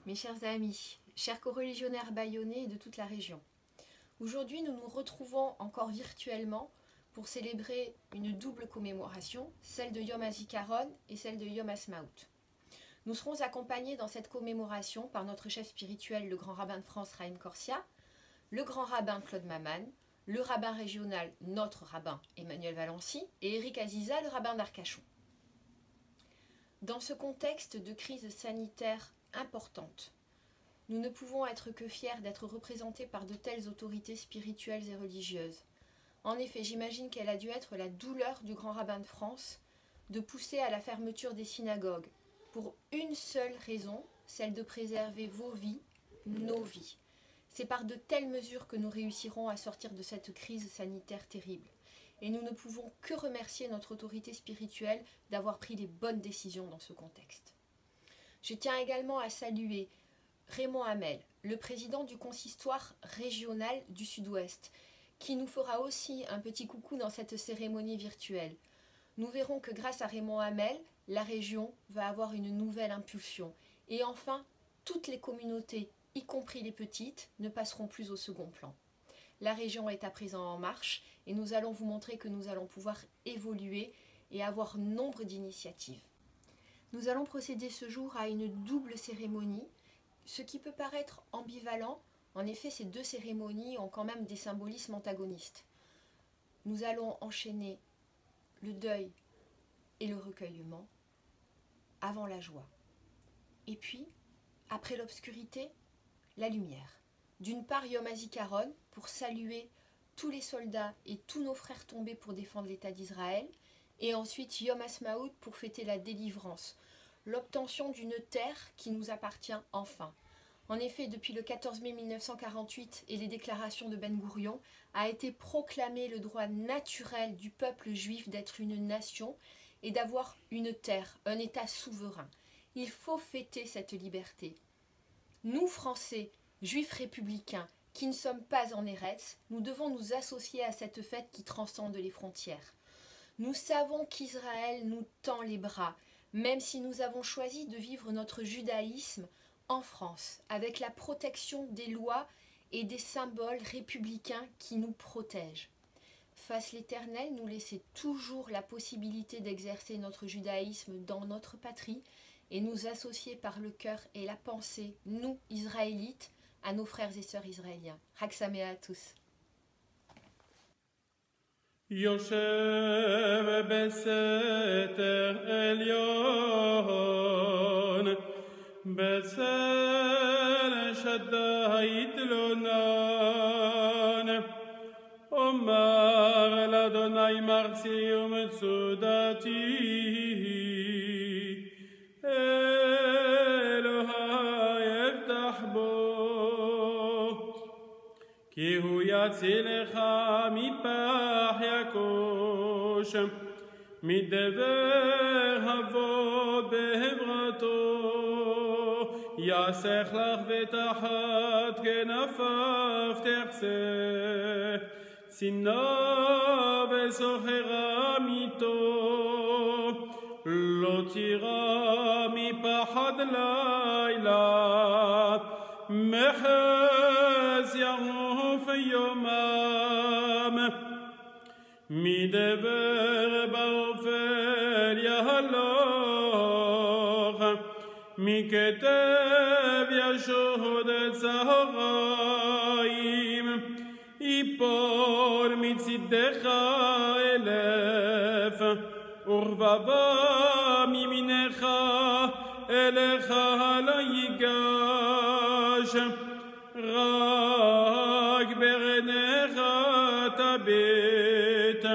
mes chers amis, chers coreligionnaires bayonnais et de toute la région. Aujourd'hui, nous nous retrouvons encore virtuellement pour célébrer une double commémoration, celle de Yom HaZikaron et celle de Yom HaAtzmaut. Nous serons accompagnés dans cette commémoration par notre chef spirituel, le grand rabbin de France, Chaim Corsia, le grand rabbin Claude Maman, le rabbin régional, notre rabbin Emmanuel Valency et Éric Aziza, le rabbin d'Arcachon. Dans ce contexte de crise sanitaire importante, nous ne pouvons être que fiers d'être représentés par de telles autorités spirituelles et religieuses. En effet, j'imagine qu'elle a dû être la douleur du grand rabbin de France de pousser à la fermeture des synagogues pour une seule raison, celle de préserver vos vies, nos vies. C'est par de telles mesures que nous réussirons à sortir de cette crise sanitaire terrible. Et nous ne pouvons que remercier notre autorité spirituelle d'avoir pris les bonnes décisions dans ce contexte. Je tiens également à saluer Raymond Hamel, le président du consistoire régional du Sud-Ouest, qui nous fera aussi un petit coucou dans cette cérémonie virtuelle. Nous verrons que grâce à Raymond Hamel, la région va avoir une nouvelle impulsion. Et enfin, toutes les communautés, y compris les petites, ne passeront plus au second plan. La région est à présent en marche et nous allons vous montrer que nous allons pouvoir évoluer et avoir nombre d'initiatives. Nous allons procéder ce jour à une double cérémonie, ce qui peut paraître ambivalent. En effet, ces deux cérémonies ont quand même des symbolismes antagonistes. Nous allons enchaîner le deuil et le recueillement avant la joie. Et puis, après l'obscurité, la lumière. D'une part, Yom HaZikaron, pour saluer tous les soldats et tous nos frères tombés pour défendre l'État d'Israël, et ensuite Yom HaAtzmaut pour fêter la délivrance, l'obtention d'une terre qui nous appartient enfin. En effet, depuis le 14 mai 1948 et les déclarations de Ben Gourion, a été proclamé le droit naturel du peuple juif d'être une nation et d'avoir une terre, un État souverain. Il faut fêter cette liberté. Nous, Français, Juifs républicains, qui ne sommes pas en Eretz, nous devons nous associer à cette fête qui transcende les frontières. Nous savons qu'Israël nous tend les bras, même si nous avons choisi de vivre notre judaïsme en France, avec la protection des lois et des symboles républicains qui nous protègent. Face l'Éternel, nous laisser toujours la possibilité d'exercer notre judaïsme dans notre patrie et nous associer par le cœur et la pensée, nous, Israélites, à nos frères et sœurs israéliens. Chag Sameach à tous. יושב בסתר עליון, בצל שדי יתלונן, אומר לאדוני מרצי ומצודתי, אלוהי אבטח בו, כי הוא יצילך מפח יקוש, מדבר אבות בעברתו, יסך לך ותחת כנפיו תחסה, צנעה וסוחרה מיתו, לא תירא מפחד לילה, מחז יעוף יומם, מדבר באופן יהלוך, מכתב ישוד צהריים, יפול מצדך אלף, ורבבה מימינך אליך לא ייגש, רק בעיניך תביט,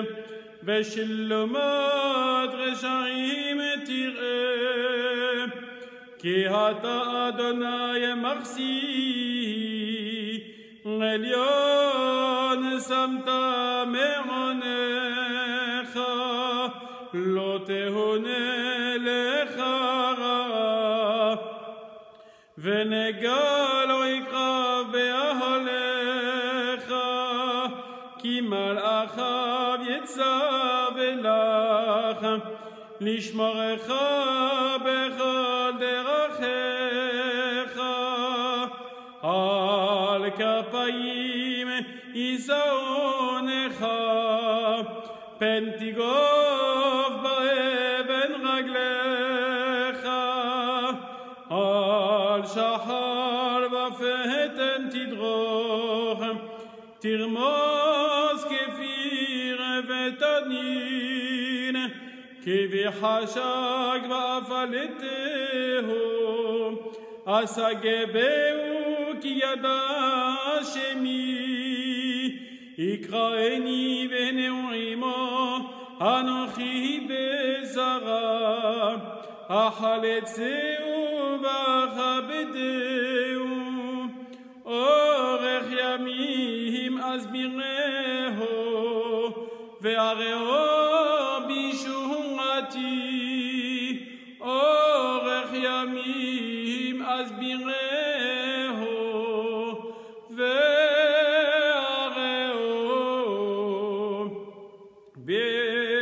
ושלומת רשעים תראה, כי אתה אדוני מחסי, עליון שמת מעונך, לא תהונה לך רע, ונגע לא יקרב באהליך, כי מלאכיו יצב לך, לשמרך בכל דרכיך. כפיים ישאונך פן תגוף באבן רגליך על שחר ופתן תדרוך תרמוס כפיר ותנין כבחשק ואפלתהו אסגבהו כי ידע שמי יקראני ונעימו אנוכי בזרע אחלצהו ואכבדהו אורך ימים אסבירהו ואראו בישועתי אורך ימים אסבירהו ואראו בישועתי.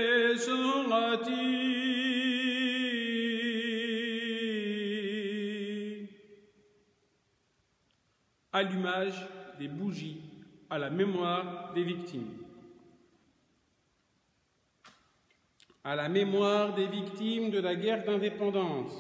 Allumage des bougies à la mémoire des victimes. À la mémoire des victimes de la guerre d'indépendance.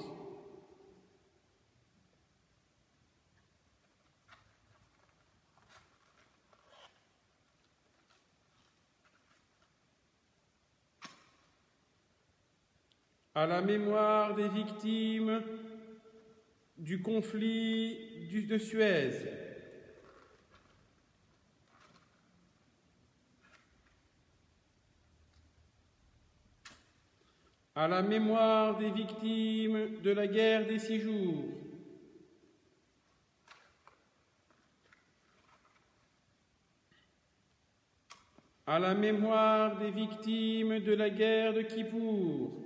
À la mémoire des victimes du conflit de Suez. À la mémoire des victimes de la guerre des 6 jours. À la mémoire des victimes de la guerre de Kippour.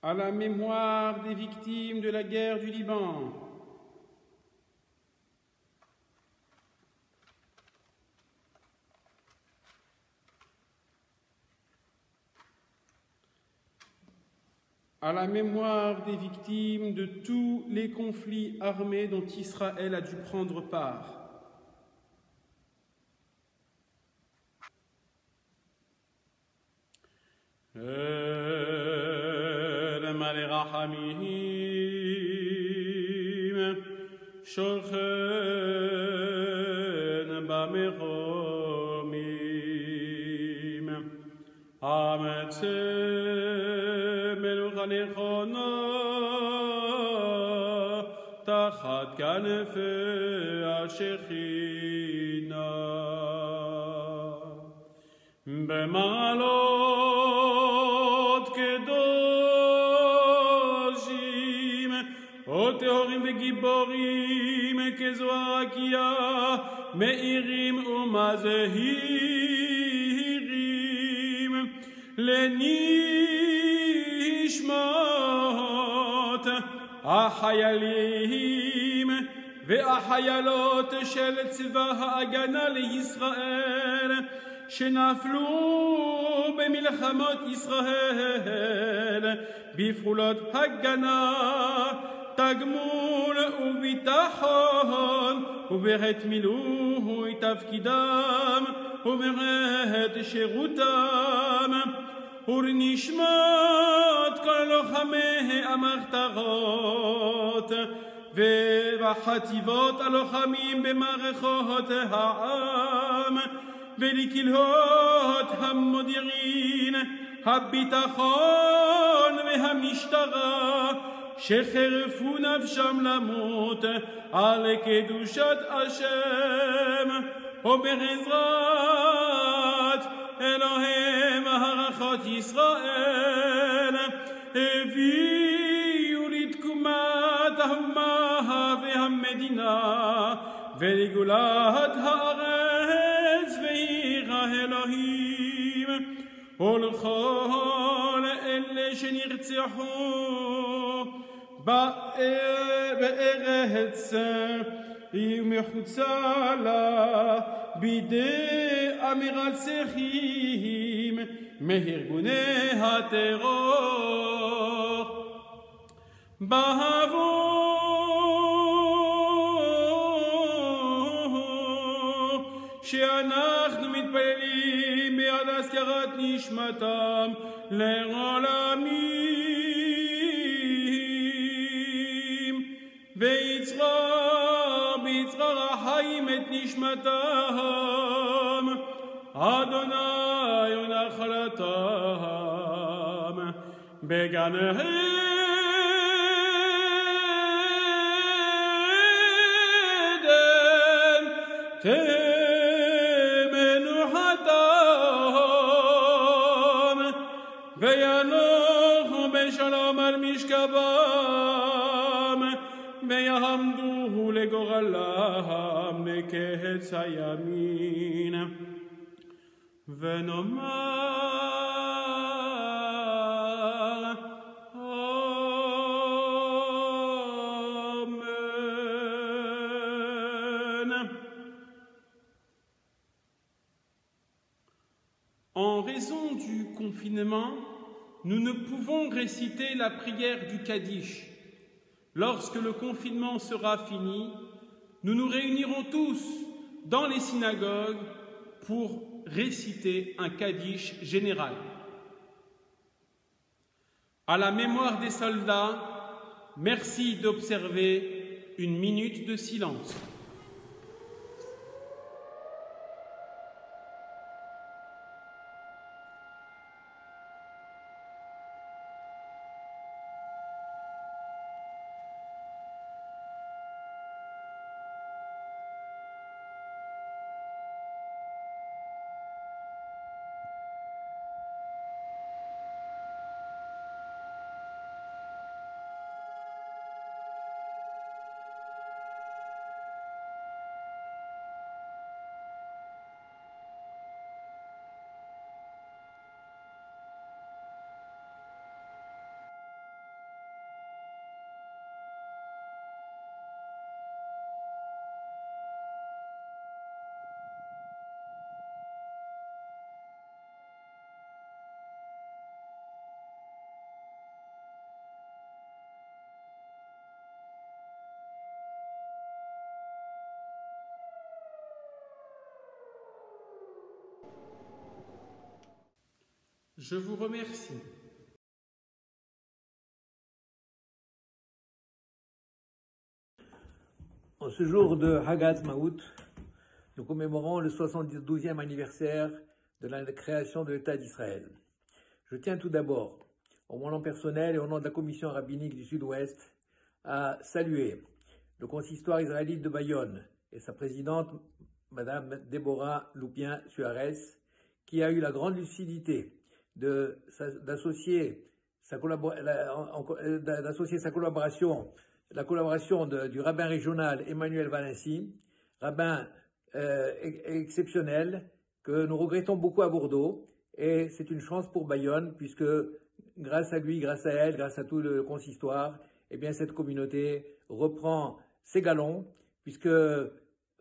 À la mémoire des victimes de la guerre du Liban. À la mémoire des victimes de tous les conflits armés dont Israël a dû prendre part. תחת כנפי השכינה במעלות קדושים או טהורים וגיבורים כזוהר רקיע מאירים ומזהירים לנשמות החיילים והחיילות של צבא ההגנה לישראל שנפלו במלחמות ישראל בפעולות הגנה, תגמול וביטחון ובעת מילוי תפקידם ובעת שירותם ולנשמת כל לוחמי המחתרות ובחטיבות הלוחמים במערכות העם ולקהילות המודיעין, הביטחון והמשטרה שחירפו נפשם למות על קדושת השם ובעזרת אלוהים הערכות ישראל הביאו לתקומת האומה והמדינה ולגאולת הארץ ועיר האלוהים ולכל אלה שנרצחו בארץ ומחוצה לה בידי המרצחים מארגוני הטרור. בעבור שאנחנו מתפללים בעד הזכרת נשמתם לעולמים, ויצרר החיים את נשמתם, אדוני ונחלתם בגן מנוחתם, וינוחו בשלום על משכבם, ויעמדו לגורלם מקץ הימין. ונאמר Amen. En raison du confinement, nous ne pouvons réciter la prière du Kaddish. Lorsque le confinement sera fini, nous nous réunirons tous dans les synagogues pour réciter un Kaddish général. À la mémoire des soldats, merci d'observer une minute de silence. Je vous remercie. En ce jour de Hagat Maout, nous commémorons le 72e anniversaire de la création de l'État d'Israël. Je tiens tout d'abord, au nom personnel et au nom de la Commission rabbinique du Sud-Ouest, à saluer le consistoire israélite de Bayonne et sa présidente, Madame Déborah Loupien-Suarez, qui a eu la grande lucidité d'associer sa collaboration, la collaboration du rabbin régional Emmanuel Valency, rabbin exceptionnel, que nous regrettons beaucoup à Bordeaux, et c'est une chance pour Bayonne, puisque grâce à lui, grâce à elle, grâce à tout le consistoire, eh bien cette communauté reprend ses galons, puisque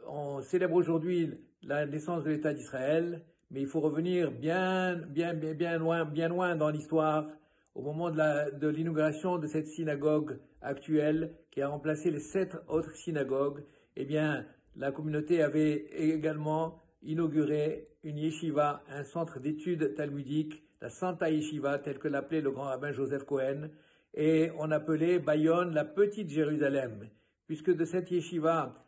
on célèbre aujourd'hui la naissance de l'État d'Israël, mais il faut revenir bien loin dans l'histoire, au moment de l'inauguration de cette synagogue actuelle qui a remplacé les 7 autres synagogues. Eh bien, la communauté avait également inauguré une yeshiva, un centre d'études talmudiques, la Santa Yeshiva, tel que l'appelait le grand rabbin Joseph Cohen, et on appelait Bayonne la petite Jérusalem, puisque de cette yeshiva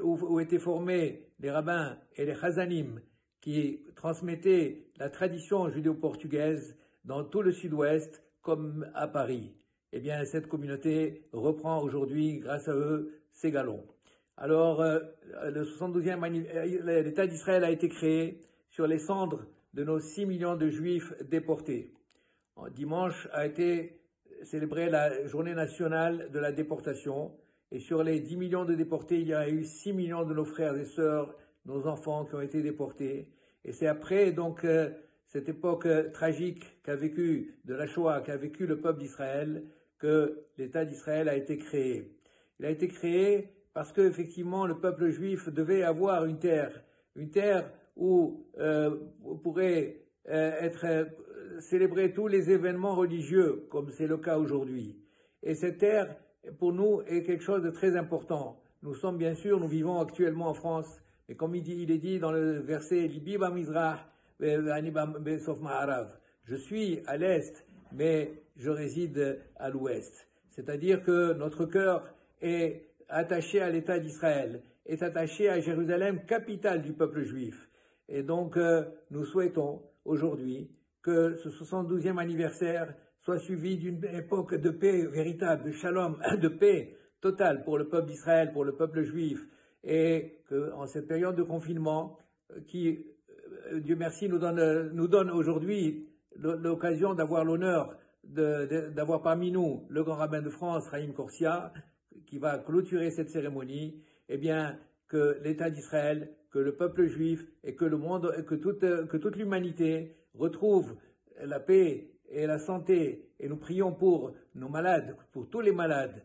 où étaient formés les rabbins et les chazanim qui transmettaient la tradition judéo-portugaise dans tout le sud-ouest comme à Paris. Eh bien, cette communauté reprend aujourd'hui, grâce à eux, ses galons. Alors, le 72e l'État d'Israël a été créé sur les cendres de nos 6 millions de juifs déportés. Dimanche a été célébrée la journée nationale de la déportation, et sur les 10 millions de déportés, il y a eu 6 millions de nos frères et sœurs, nos enfants qui ont été déportés. Et c'est après donc cette époque tragique qu'a vécu de la Shoah, qu'a vécu le peuple d'Israël, que l'État d'Israël a été créé. Il a été créé parce qu'effectivement le peuple juif devait avoir une terre où pourrait célébrer tous les événements religieux, comme c'est le cas aujourd'hui. Et cette terre, pour nous, est quelque chose de très important. Nous sommes bien sûr, nous vivons actuellement en France, et comme il est dit dans le verset Libi Bamizrah, je suis à l'est, mais je réside à l'ouest. C'est-à-dire que notre cœur est attaché à l'État d'Israël, est attaché à Jérusalem, capitale du peuple juif. Et donc, nous souhaitons aujourd'hui que ce 72e anniversaire soit suivi d'une époque de paix véritable, de shalom, de paix totale pour le peuple d'Israël, pour le peuple juif, et qu'en cette période de confinement, qui, Dieu merci, nous donne aujourd'hui l'occasion d'avoir l'honneur d'avoir parmi nous le grand rabbin de France, Chaim Korsia, qui va clôturer cette cérémonie, eh bien, que l'État d'Israël, que le peuple juif et que le monde, que toute l'humanité retrouve la paix et la santé. Et nous prions pour nos malades, pour tous les malades,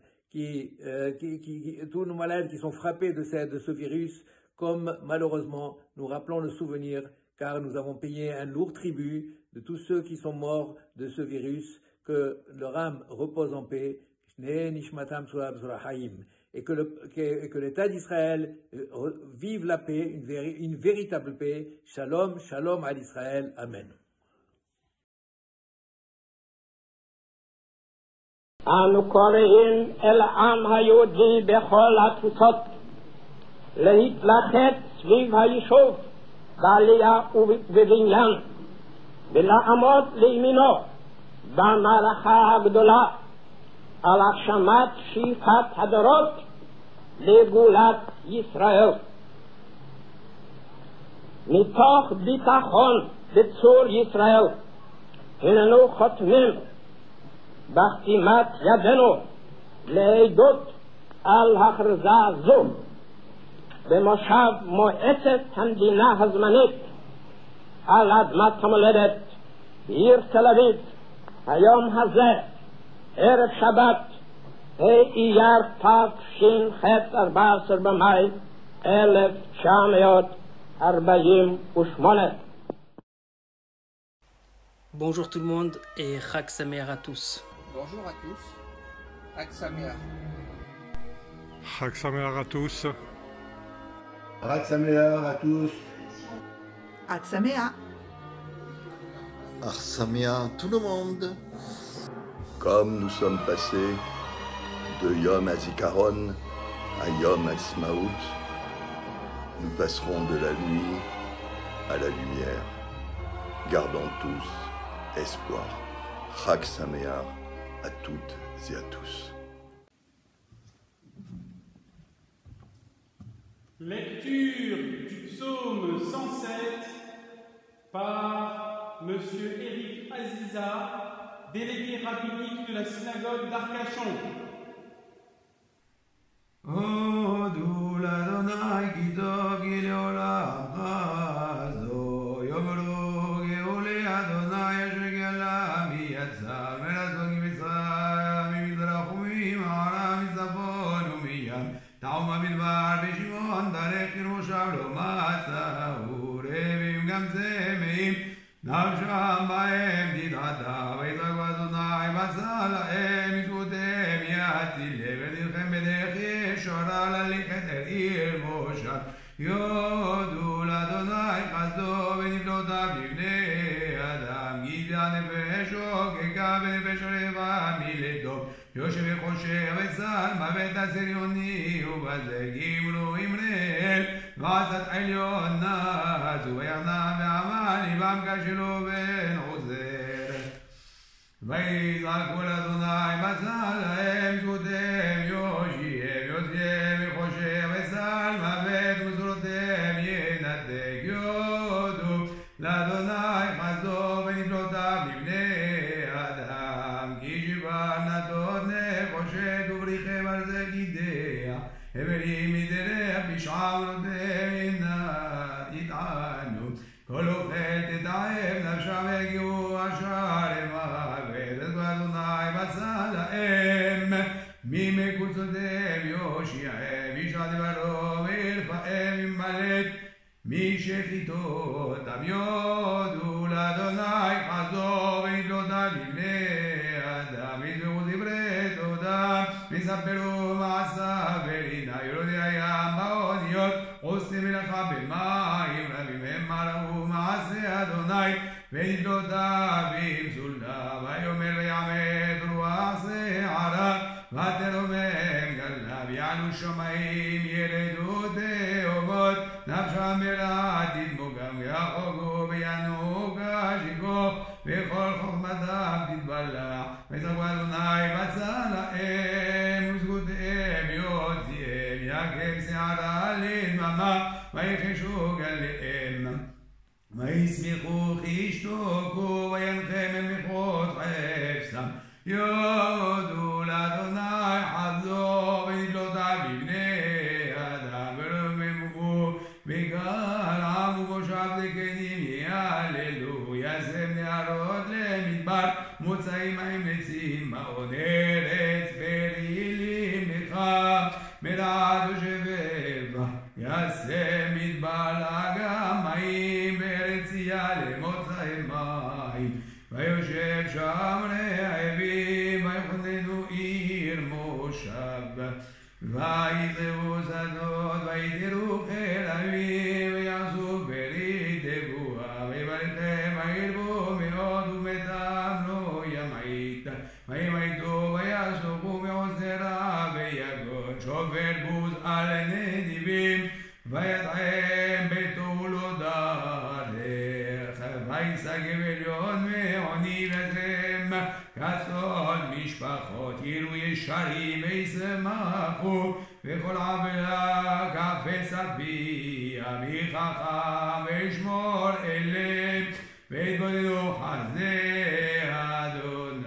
tous nos malades qui sont frappés de ce virus, comme malheureusement nous rappelons le souvenir, car nous avons payé un lourd tribut de tous ceux qui sont morts de ce virus, que leur âme repose en paix, et que l'État d'Israël vive la paix, une véritable paix. Shalom, shalom à l'Israël. Amen. אנו קוראים אל העם היהודי בכל התפוצות להתלכד סביב היישוב בעלייה ובבניין ולעמוד לימינו במערכה הגדולה על הגשמת שאיפת הדורות לגאולת ישראל. מתוך ביטחון בצור ישראל הננו חותמים בחתימת ידינו לעדות על הכרזה זו במושב מועצת המדינה הזמנית על אדמת המולדת בעיר תל אביב היום הזה ערב שבת אייר תש"ח 14 במאי 1948. Bonjour tout le monde et Chag Sameach à tous. Bonjour à tous, Chag Sameach. Chag Sameach à tous. Chag Sameach à tous. Chag Sameach. Chag Sameach tout le monde. Comme nous sommes passés de Yom HaZikaron à Yom HaAtzmaut, nous passerons de la nuit à la lumière. Gardons tous espoir. Chag Sameach à toutes et à tous. Lecture du psaume 107 par Monsieur Éric Aziza, délégué rabbinique de la synagogue d'Arcachon. נפשם בהם תתעתה ויצעקו אדוני בצע להם ישבותם יצילה ותלחם בדרכי שורה ללכת אל עיר מושב יודו לאדוני חסדו ונפלאותיו לבני אדם גילה נפשו כקו ונפש רבע מלידו יושב וחושב וצל מוות הסריוני ובזה גמלו אמריאל ועשת עליון נעזו ויחנם ועמל ליבם כשלו בן עוזר ויזעקו לאדוני בצע להם שבותם יושיע ויוצא וחושב וצל מוות וזרועותיהם ינתק יודו לאדוני חסדו ונפלאותיו לבני אדם כי שיבה נתות נחושת ובריחי ברזל גידיה הבלים מדרך בשעה ונותיהם יטענו כל אוכל תתעב נפשם יגיעו אשר למוות את אדוני בצע להם ממקוצותיהם יושיעם ישע דברו וילפאם ימלט משחיתותם יודו לאדוני חזו ונתלותה לבני אדם יזבחו דברי תודה ויספרו מעשיו ורינה יורדי הים באוניות עושים מלאכה במים רבים המה ראו מעשה אדוני ונתלותה במשולתה ויאמר ויעמד רוח שערה ותרומם גליו יעלו שמיים ירדו תהומות נפשם ברעת תדמוגם יחוגו וינועו כשיקו וכל חוכמתם תתבלע ויזעקו אדוני בצע להם וזכותיהם יוציאם יקם שערה לדממה ויחשו גליהם וישמחו כי ישתוקו וינחם אל מחוז חפצם יודו לאדוני חזו ונתלותה בבני אדם ורוממו בגל עם ומושב זקנים יהללו ישם נהרות למדבר מוצאים מים לצמאון ארץ ברעילים לך מרעד ושבע ישם מדבר לאגם מים בארץ יעלה מוצאי מים ויושב שם רעבים ויכוננו עיר מושב ויזרעו שדות ויתירו חרבים ויעשו ברית תבואה ויברכם וירבו מאוד ומתם לא ימעיט וימעיטו ויסופו מעוזרה ויגון שובר בוז על נדיבים וידעם בתולו דרך וישגב עליון מעוני וזם כסון משפחות יראו ישרים וישמחו וכל עוולה כפס אביה מחכם וישמור אליהם ויתבודדו חסדי אדוני.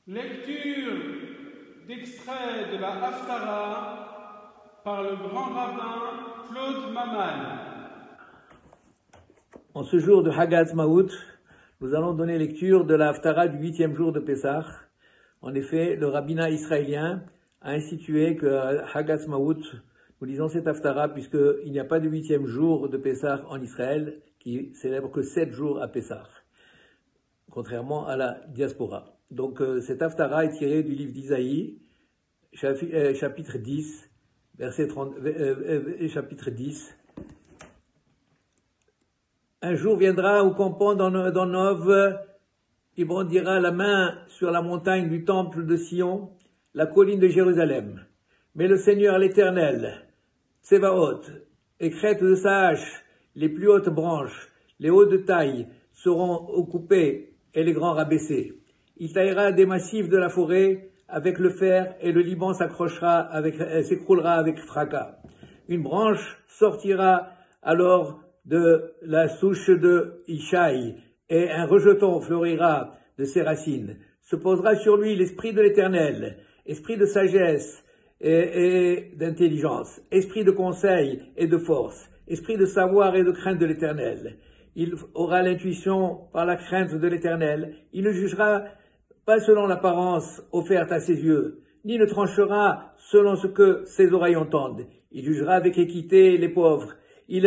Lecture d'extrait de la Haftara par le grand rabbin Claude Maman. En ce jour de Hag HaAtzmaut, nous allons donner lecture de la Haftara du 8e jour de Pessah. En effet, le rabbinat israélien a institué que Hag HaAtzmaut, nous lisons cette Haftara puisqu'il n'y a pas de 8e jour de Pessah en Israël qui célèbre que 7 jours à Pessah, contrairement à la diaspora. Donc cette Haftara est tirée du livre d'Isaïe, chapitre 10, verset 30, chapitre 10. Un jour viendra où campant dans Nov, il brandira la main sur la montagne du temple de Sion, la colline de Jérusalem. Mais le Seigneur l'Éternel, Tsevaot, écrête de sa hache, les plus hautes branches, les hauts de taille seront coupés et les grands rabaissés. Il taillera des massifs de la forêt avec le fer et le Liban s'écroulera avec fracas. Une branche sortira alors de la souche de Ishaï et un rejeton fleurira de ses racines. Se posera sur lui l'esprit de l'Éternel, esprit de sagesse et d'intelligence, esprit de conseil et de force, esprit de savoir et de crainte de l'Éternel. Il aura l'intuition par la crainte de l'Éternel. Il ne jugera pas selon l'apparence offerte à ses yeux, ni ne tranchera selon ce que ses oreilles entendent. Il jugera avec équité les pauvres. Il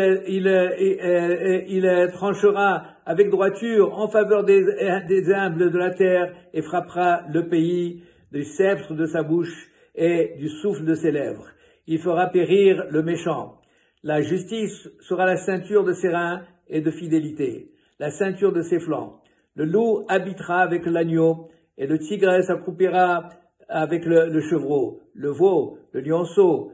tranchera avec droiture en faveur des humbles de la terre et frappera le pays du sceptre de sa bouche et du souffle de ses lèvres. Il fera périr le méchant. La justice sera la ceinture de ses reins et de fidélité, la ceinture de ses flancs. Le loup habitera avec l'agneau et le tigre s'accroupira avec le chevreau. Le veau, le lionceau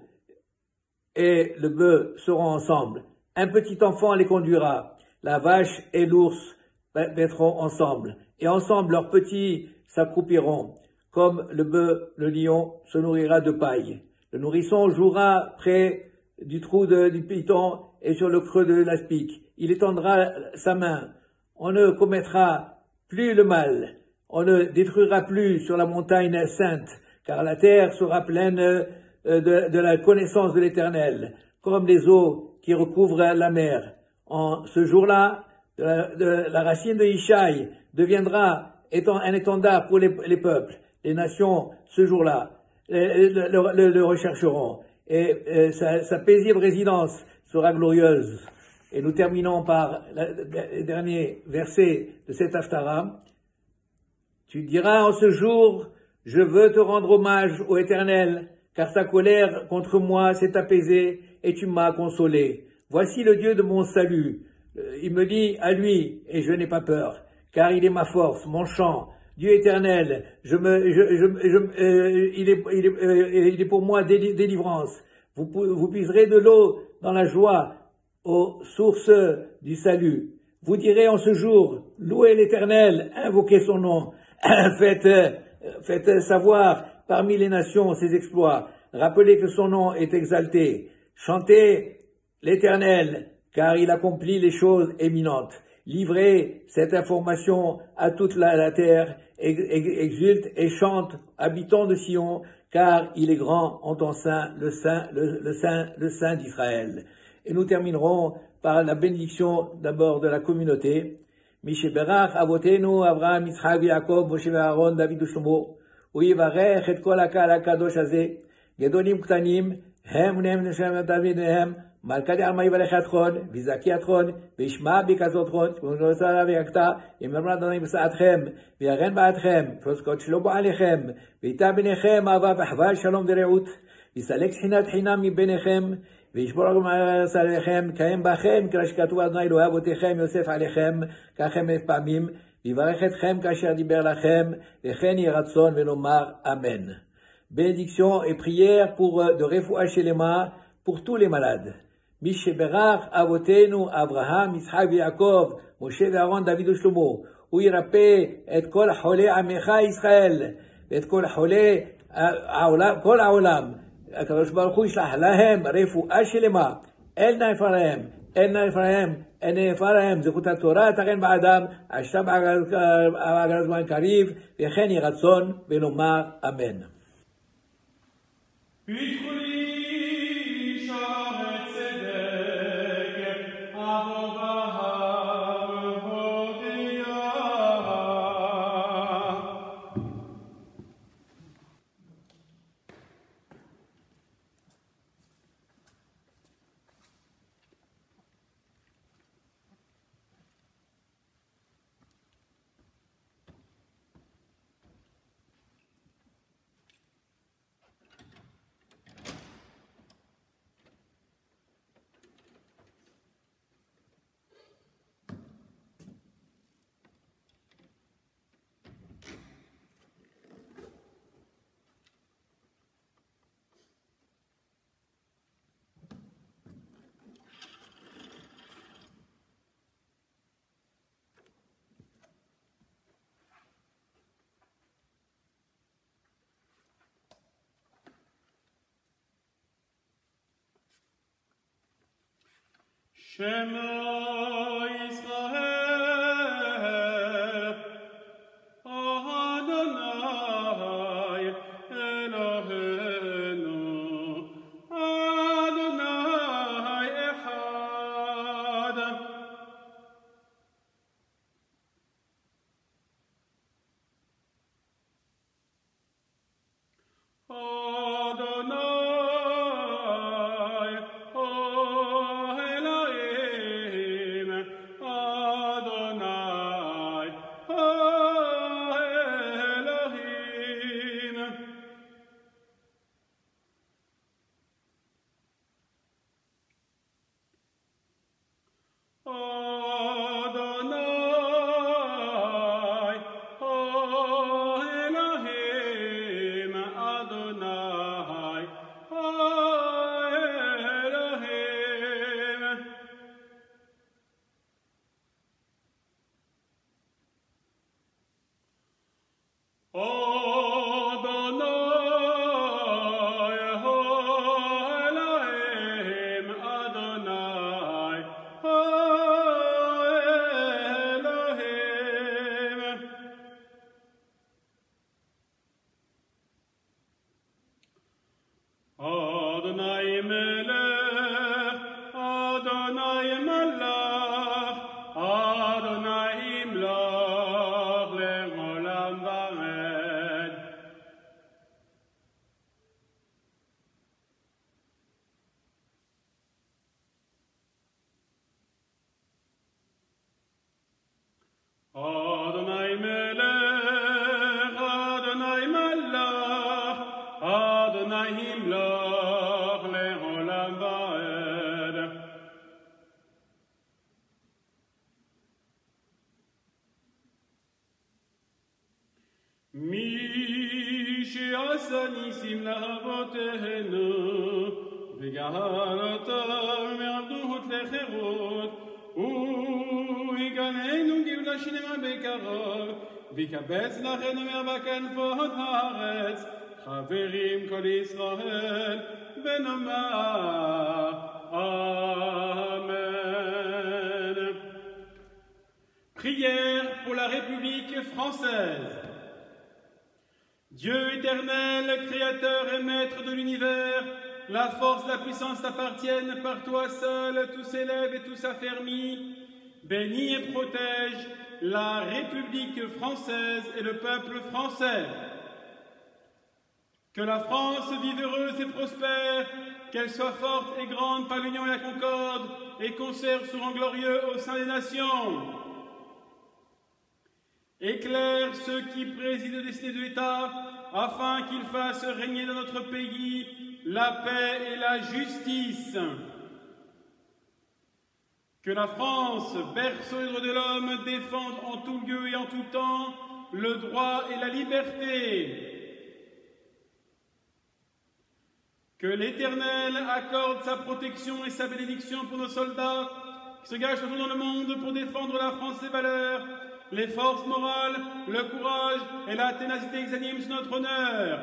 et le bœuf seront ensemble. Un petit enfant les conduira. La vache et l'ours mettront ensemble. Et ensemble leurs petits s'accroupiront. Comme le bœuf, le lion se nourrira de paille. Le nourrisson jouera près du trou du python et sur le creux de l'aspic. Il étendra sa main. On ne commettra plus le mal. On ne détruira plus sur la montagne sainte, car la terre sera pleine de la connaissance de l'Éternel, comme les eaux qui recouvrent la mer. En ce jour-là, la racine de Ishaï deviendra un étendard pour les peuples. les nations, ce jour-là, le rechercheront. Et sa paisible résidence sera glorieuse. Et nous terminons par le dernier verset de cet Haftarah. Tu diras en ce jour, je veux te rendre hommage ô Éternel, car ta colère contre moi s'est apaisée et tu m'as consolé. Voici le Dieu de mon salut. Il me dit à lui, et je n'ai pas peur, car il est ma force, mon chant. Dieu éternel, il est pour moi délivrance. Vous puiserez de l'eau dans la joie aux sources du salut. Vous direz en ce jour, louez l'Éternel, invoquez son nom, faites savoir parmi les nations ses exploits, rappelez que son nom est exalté, chantez l'Éternel, car il accomplit les choses éminentes. Livrez cette information à toute la terre, exulte et chante, habitants de Sion, car il est grand en ton sein, le Saint d'Israël. Et nous terminerons par la bénédiction d'abord de la communauté. Misheberach avotenu Avraham, Yitzhak, Yaakov, Moshe Aaron, David Shlomo, uyivarech et kol hakal hakadosh hazeh, gedolim ktanim, hem unem neshem davidehem, malkadi alma yivarech atchon, vizaki atchon, vishma bikazotchon, v'unosara v'yakta, yememra Adonai b'sa'atchem, v'yaren ba'atchem, v'oskot shlo bo alechem, v'ita b'nechem ava v'chval shalom v'reut, v'yisalek shinat chinam mibenechem, וישבור על עליכם, קיים בכם, כלל שכתוב אדוני אלוהי אבותיכם, יוסף עליכם, ככם 1,000 פעמים, ויברך אתכם כאשר דיבר לכם, וכן יהי רצון ונאמר אמן. Bénédiction et prière de refoua shelema pour tous les malades. מי שברך אבותינו, אברהם, יצחק ויעקב, משה ואהרון, דוד ושלמה, הוא ירפא את כל חולי עמך ישראל, ואת כל חולי כל העולם. הקדוש ברוך הוא ישלח להם רפואה שלמה, אל נפרהם, זכות התורה תגן בעדם, עכשיו בעגל הזמן קריב, וכן יהי רצון ונאמר אמן. Shema Yisrael, Adonai Eloheinu, Adonai Echad. ימלוך לעולם ועד. מי שעשה ניסים לאבותינו וגאל אותם מעבדות לחירות, הוא יגאלנו גאולה שלמה בקרוב, ויקבץ לכנו מארבע כנפות הארץ, חברים כל ישראל, ונאמר Amen. Prière pour la République française. Dieu éternel, créateur et maître de l'univers, la force, la puissance t'appartiennent, par toi seul tout s'élève et tout s'affermit. Bénis et protège la République française et le peuple français. Que la France vive heureuse et prospère, qu'elle soit forte et grande par l'union et la concorde, et conserve son rang glorieux au sein des nations. Éclaire ceux qui président aux destinées de l'État, afin qu'ils fassent régner dans notre pays la paix et la justice. Que la France, berceau des droits de l'homme, défende en tout lieu et en tout temps le droit et la liberté. Que l'Éternel accorde sa protection et sa bénédiction pour nos soldats qui se gagent partout dans le monde pour défendre la France et ses valeurs, les forces morales, le courage et la ténacité qui s'animent sur notre honneur.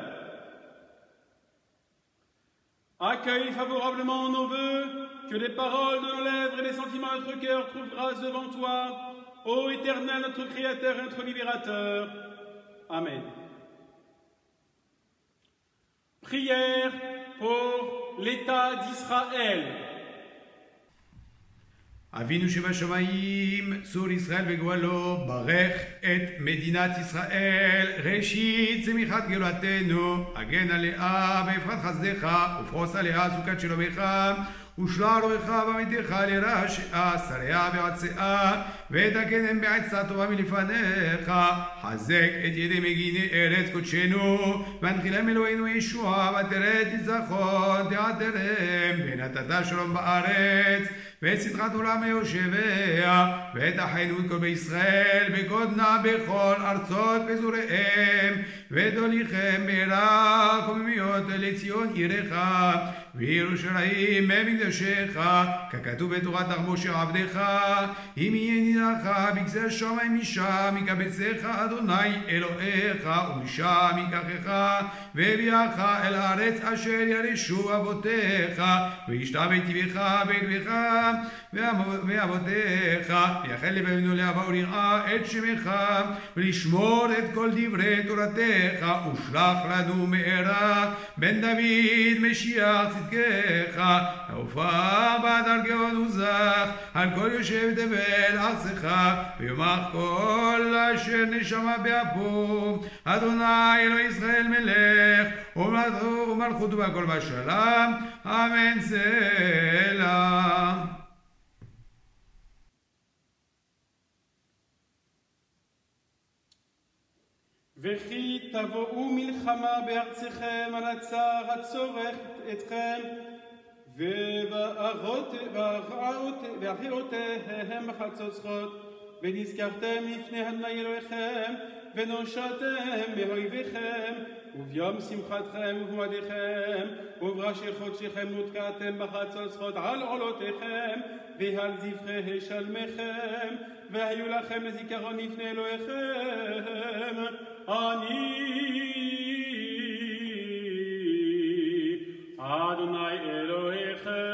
Accueille favorablement nos vœux, que les paroles de nos lèvres et les sentiments de notre cœur trouvent grâce devant toi, ô Éternel, notre Créateur et notre Libérateur. Amen. Prière pour l'État d'Israël. אבינו שבשמיים, צור ישראל וגואלו, ברך את מדינת ישראל, ראשית צמיחת גאולתנו, הגן עליה באבחת חסדך, ופרוס עליה סוכת שלומך, ושלח רוחך ועמיתך לרשעה, שריה ועציה, ותקנם בעצה טובה מלפניך, חזק את ידי מגיני ארץ קודשנו, והנחילם אלוהינו ישועה, ותרד ניצחון תעטרם, ונתת שלום בארץ, ואת שמחת עולם יושביה, ואת אחינו את כל בישראל, בגודנה בכל ארצות פזוריהם, ותוליכם ברח וממיות לציון עירך, וירושלים במקדשך, ככתוב בתורת משה עבדך, אם יהיה נידך בקצה השמיים משם יקבצך אדוני אלוהיך, ומשם ייקחך, והביאך אל הארץ אשר ירשו אבותיך, וישתבע טבעך בלבך ואבותיך, ויחל לבנו לאהבה וליראה את שמך, ולשמור את כל דברי תורתך, ושלח לנו מהרה בן דוד משיח צדקך, העופר באדר גאון וזך, על כל יושב תבל ארצך, ויאמר כל אשר נשמה באפו, אדוני אלוהי ישראל מלך, ומלכותו והכל בשלום, אמן סלם. וכי תבואו מלחמה בארצכם על הצער הצורך אתכם, ואחיותיהם בחצוצרות, ונזכרתם לפני אדוני אלוהיכם, ונושעתם מאויביכם, וביום שמחתכם ובמועדיכם, ובראשי חודשיכם נותקעתם בחצוצרות על עולותיכם, ועל זבחי שלמכם, והיו לכם לזיכרון לפני אלוהיכם. אני אדוני אלוהיכם.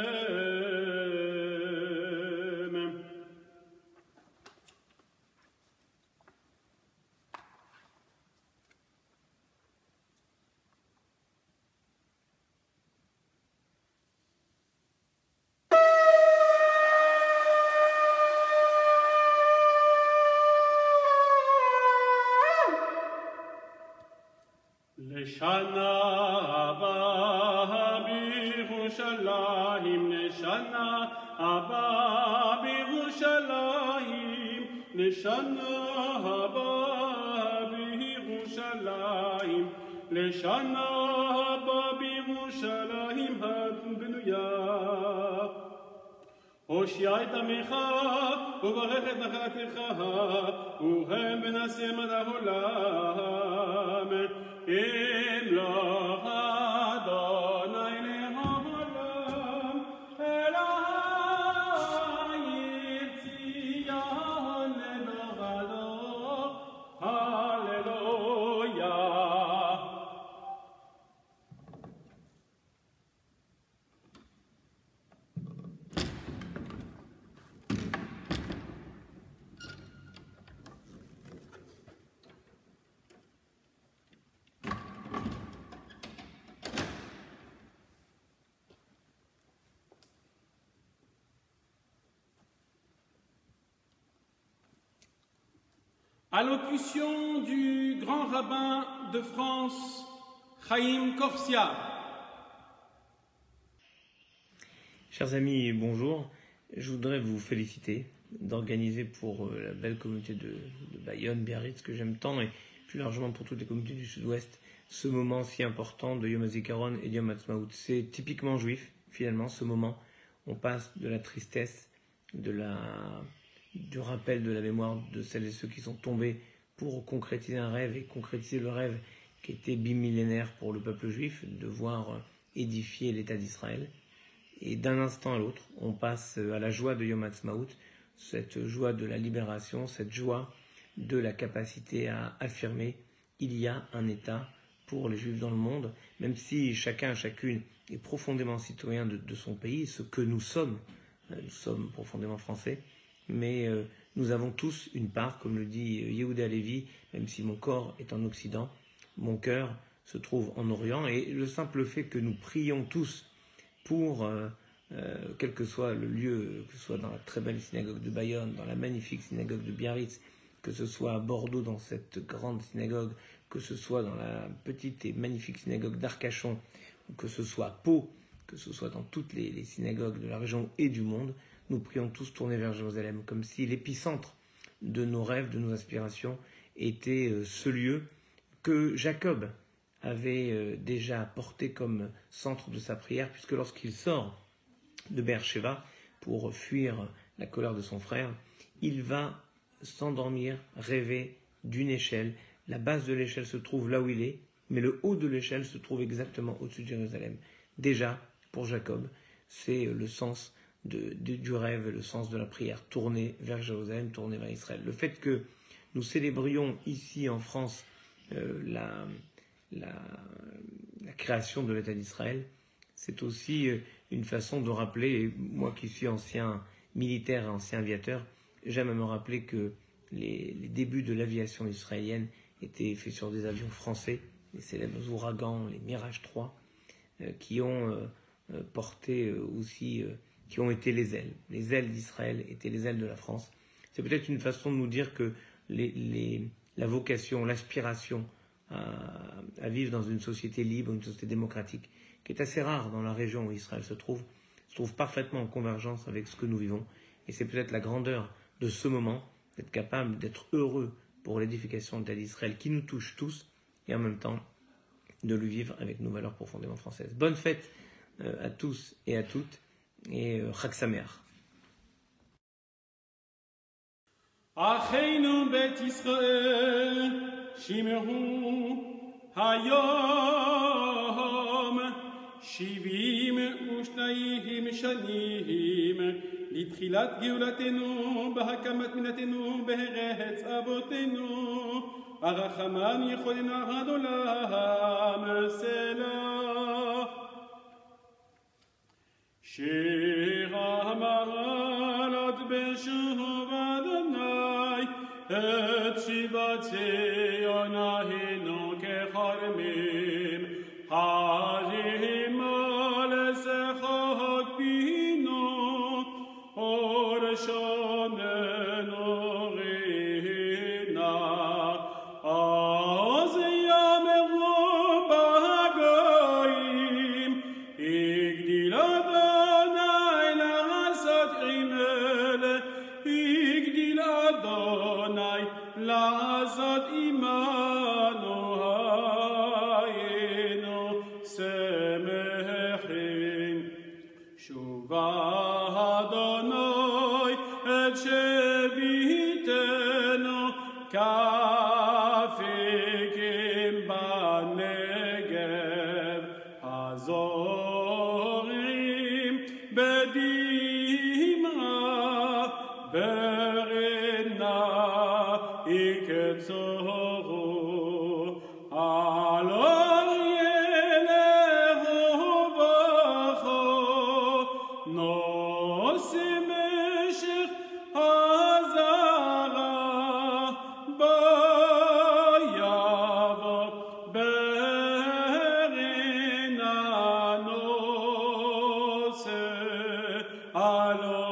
לשנה הבאה בירושלים, לשנה הבאה בירושלים, לשנה הבאה בירושלים, לשנה הבאה בירושלים. ירושלים הבנויה. הושיע את עמך וברך את נחלתך והם ונשם עד העולם. אמלוך אדוני לעולם אלוהי ציון לדור ודור. הללויה. Allocution du grand rabbin de France, Chaim Corsia. Chers amis, bonjour. Je voudrais vous féliciter d'organiser pour la belle communauté de Bayonne, Biarritz, que j'aime tant, et plus largement pour toutes les communautés du Sud-Ouest, ce moment si important de Yom HaZikaron et de Yom Ha'atzmaut. C'est typiquement juif, finalement, ce moment. On passe de la tristesse, du rappel de la mémoire de celles et ceux qui sont tombés pour concrétiser un rêve et concrétiser le rêve qui était bimillénaire pour le peuple juif, de voir édifier l'État d'Israël. Et d'un instant à l'autre, on passe à la joie de Yom Ha'atzmaut, cette joie de la libération, cette joie de la capacité à affirmer il y a un État pour les Juifs dans le monde, même si chacun, chacune est profondément citoyen de son pays, ce que nous sommes profondément français, mais nous avons tous une part, comme le dit Yehuda Halevi, même si mon corps est en Occident, mon cœur se trouve en Orient, et le simple fait que nous prions tous pour, quel que soit le lieu, que ce soit dans la très belle synagogue de Bayonne, dans la magnifique synagogue de Biarritz, que ce soit à Bordeaux dans cette grande synagogue, que ce soit dans la petite et magnifique synagogue d'Arcachon, ou que ce soit à Pau, que ce soit dans toutes les synagogues de la région et du monde, nous prions tous tourner vers Jérusalem, comme si l'épicentre de nos rêves, de nos aspirations, était ce lieu que Jacob avait déjà porté comme centre de sa prière, puisque lorsqu'il sort de Beersheba pour fuir la colère de son frère, il va s'endormir, rêver d'une échelle. La base de l'échelle se trouve là où il est, mais le haut de l'échelle se trouve exactement au-dessus de Jérusalem. Déjà, pour Jacob, c'est le sens du rêve, le sens de la prière, tourner vers Jérusalem, tourner vers Israël. Le fait que nous célébrions ici en France la création de l'État d'Israël, c'est aussi une façon de rappeler, moi qui suis ancien militaire et ancien aviateur, j'aime à me rappeler que les débuts de l'aviation israélienne étaient faits sur des avions français, les célèbres ouragans, les Mirage 3, qui ont porté aussi, qui ont été les ailes. Les ailes d'Israël étaient les ailes de la France. C'est peut-être une façon de nous dire que la vocation, l'aspiration à vivre dans une société libre, une société démocratique, qui est assez rare dans la région où Israël se trouve parfaitement en convergence avec ce que nous vivons. Et c'est peut-être la grandeur de ce moment, d'être capable d'être heureux pour l'édification de l'État d'Israël qui nous touche tous, et en même temps de le vivre avec nos valeurs profondément françaises. Bonne fête à tous et à toutes, et Chag Sameach. אחינו בית ישראל, שמעו היום 72 שנים לתחילת גאולתנו בהקמת מדינתנו בארץ אבותינו, הרחמן יכולנו עד עולם סלה. שיר המעלות בשוב אדוני את שיבת ציון היינו כחרמים, הרימה לשחק פינו אור שוננו רינה, אז יאמרו בגויים הגדיל אדוני לעשות עמל, הגדיל אדוני לעשות עמל. V'Adonai et shevitenu k'afikim b'negev hazorim bedimra berena iketzoru alor yelehu v'cho nosim meshech hazara bayavo berena nose alor